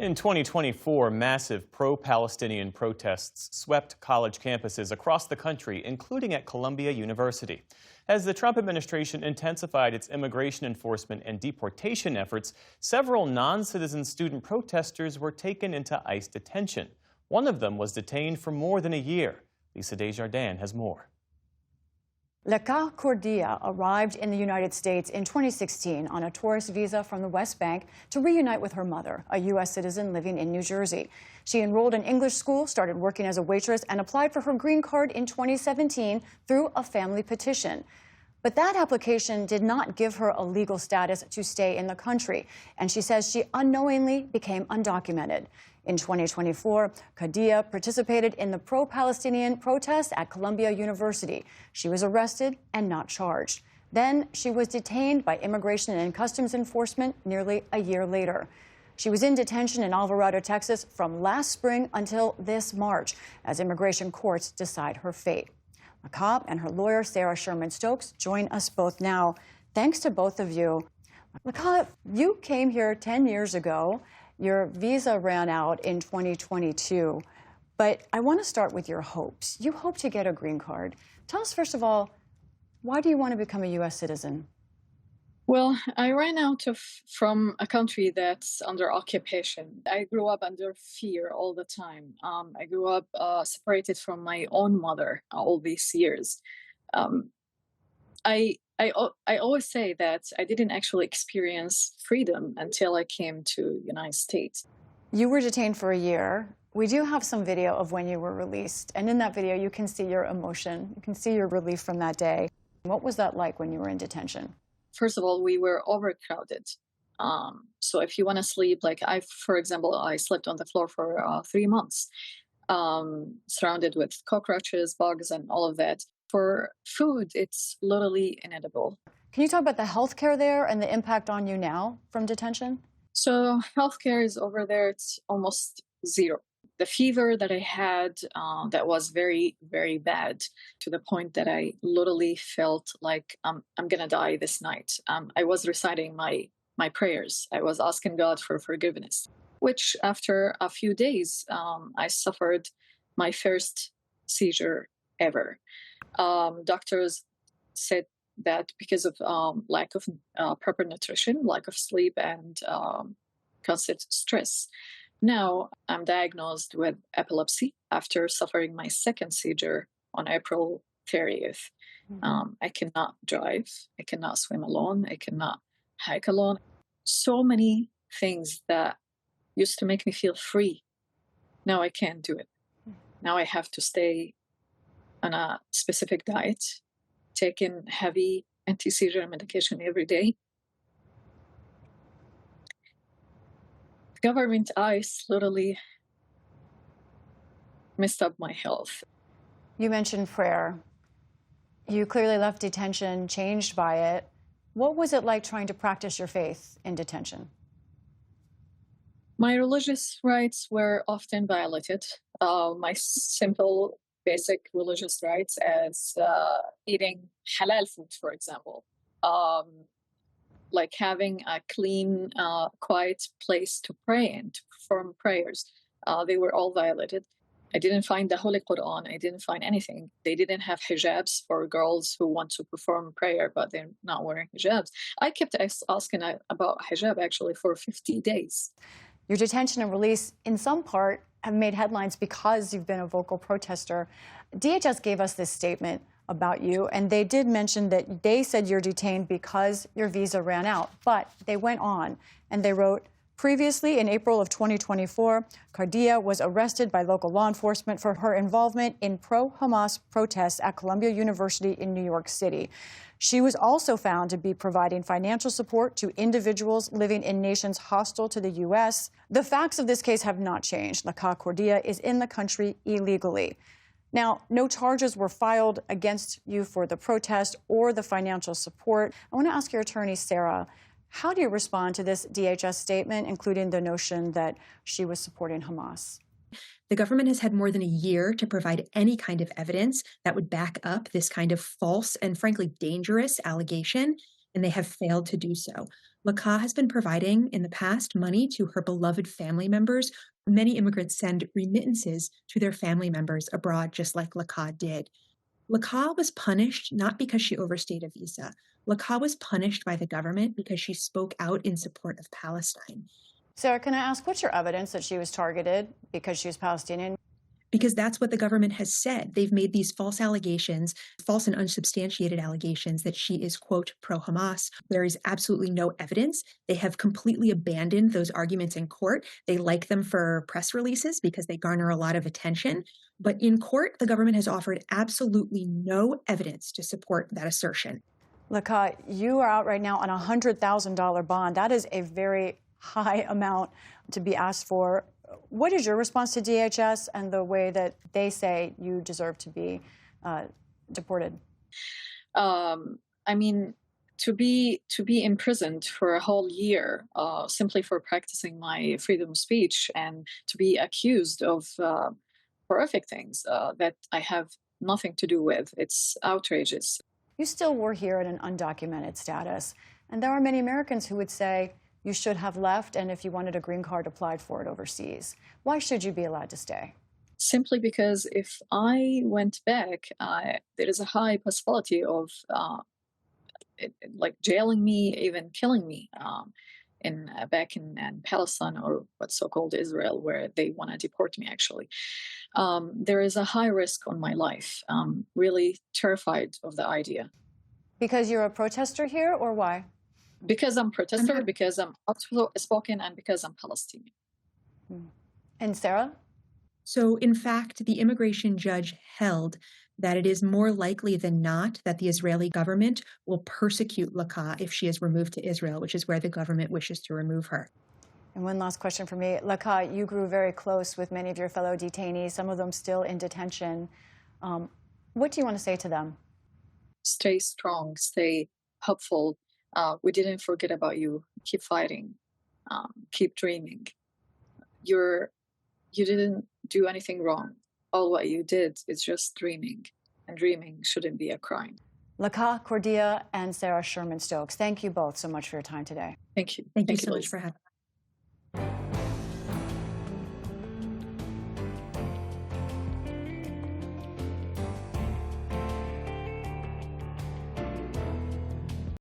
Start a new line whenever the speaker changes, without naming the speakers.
In 2024, massive pro-Palestinian protests swept college campuses across the country, including at Columbia University. As the Trump administration intensified its immigration enforcement and deportation efforts, several non-citizen student protesters were taken into ICE detention. One of them was detained for more than a year. Lisa Desjardins has more.
Leqaa Kordia arrived in the United States in 2016 on a tourist visa from the West Bank to reunite with her mother, a U.S. citizen living in New Jersey. She enrolled in English school, started working as a waitress, and applied for her green card in 2017 through a family petition. But that application did not give her a legal status to stay in the country, and she says she unknowingly became undocumented. In 2024, Kordia participated in the pro-Palestinian protests at Columbia University. She was arrested and not charged. Then she was detained by Immigration and Customs Enforcement nearly a year later. She was in detention in Alvarado, Texas from last spring until this March as immigration courts decide her fate. Leqaa and her lawyer, Sarah Sherman-Stokes, join us both now. Thanks to both of you. Leqaa, you came here 10 years ago. Your visa ran out in 2022, but I want to start with your hopes. You hope to get a green card. Tell us, first of all, why do you want to become a U.S. citizen?
Well, I ran out from a country that's under occupation. I grew up under fear all the time. I grew up separated from my own mother all these years. I always say that I didn't actually experience freedom until I came to the United States.
You were detained for a year. We do have some video of when you were released. And in that video, you can see your emotion. You can see your relief from that day. What was that like when you were in detention?
First of all, we were overcrowded. So if you want to sleep, for example, I slept on the floor for 3 months, surrounded with cockroaches, bugs, and all of that. For food, it's literally inedible.
Can you talk about the healthcare there and the impact on you now from detention?
So healthcare is over there. It's almost zero. The fever that I had that was very, very bad to the point that I literally felt like I'm going to die this night. I was reciting my prayers. I was asking God for forgiveness, which after a few days, I suffered my first seizure ever. Doctors said that because of lack of proper nutrition, lack of sleep, and constant stress. Now I'm diagnosed with epilepsy after suffering my second seizure on April 30th. I cannot drive. I cannot swim alone. I cannot hike alone. So many things that used to make me feel free. Now I can't do it. Now I have to stay on a specific diet, taking heavy anti-seizure medication every day. Government ICE literally messed up my health.
You mentioned prayer. You clearly left detention changed by it. What was it like trying to practice your faith in detention?
My religious rights were often violated. My simple, basic religious rights as eating halal food, for example. Like having a clean, quiet place to pray and to perform prayers. They were all violated. I didn't find the Holy Quran. I didn't find anything. They didn't have hijabs for girls who want to perform prayer, but they're not wearing hijabs. I kept asking about hijab actually for 50 days.
Your detention and release, in some part, have made headlines because you've been a vocal protester. DHS gave us this statement about you, and they did mention that they said you're detained because your visa ran out. But they went on, and they wrote, previously, in April of 2024, Kordia was arrested by local law enforcement for her involvement in pro-Hamas protests at Columbia University in New York City. She was also found to be providing financial support to individuals living in nations hostile to the U.S. The facts of this case have not changed. Leqaa Kordia is in the country illegally. Now, no charges were filed against you for the protest or the financial support. I want to ask your attorney, Sarah, how do you respond to this DHS statement, including the notion that she was supporting Hamas?
The government has had more than a year to provide any kind of evidence that would back up this kind of false and frankly dangerous allegation, and they have failed to do so. Leqaa has been providing in the past money to her beloved family members. Many immigrants send remittances to their family members abroad, just like Leqaa did. Leqaa was punished not because she overstayed a visa. Leqaa was punished by the government because she spoke out in support of Palestine.
Sarah, can I ask, what's your evidence that she was targeted because she was Palestinian?
Because that's what the government has said. They've made these false allegations, false and unsubstantiated allegations that she is, quote, pro-Hamas. There is absolutely no evidence. They have completely abandoned those arguments in court. They like them for press releases because they garner a lot of attention. But in court, the government has offered absolutely no evidence to support that assertion.
Leqaa, you are out right now on a $100,000 bond. That is a very high amount to be asked for. What is your response to DHS and the way that they say you deserve to be deported?
I mean, to be imprisoned for a whole year simply for practicing my freedom of speech and to be accused of horrific things that I have nothing to do with, it's outrageous.
You still were here in an undocumented status, and there are many Americans who would say you should have left, and if you wanted a green card, applied for it overseas. Why should you be allowed to stay?
Simply because if I went back, there is a high possibility of like jailing me, even killing me back in Palestine, or what's so-called Israel, where they want to deport me, actually. There is a high risk on my life. I'm really terrified of the idea.
Because you're a protester here, or why?
Because I'm a protester, because I'm outspoken, and because I'm Palestinian.
And Sarah?
So, in fact, the immigration judge held that it is more likely than not that the Israeli government will persecute Leqaa if she is removed to Israel, which is where the government wishes to remove her.
And one last question for me. Leqaa, you grew very close with many of your fellow detainees, some of them still in detention. What do you want to say to them? Stay
strong, stay hopeful. We didn't forget about you. Keep fighting. Keep dreaming. You didn't do anything wrong. All what you did is just dreaming, and dreaming shouldn't be a crime.
Leqaa Kordia and Sarah Sherman Stokes, thank you both so much for your time today.
Thank you.
Thank you so much for having me.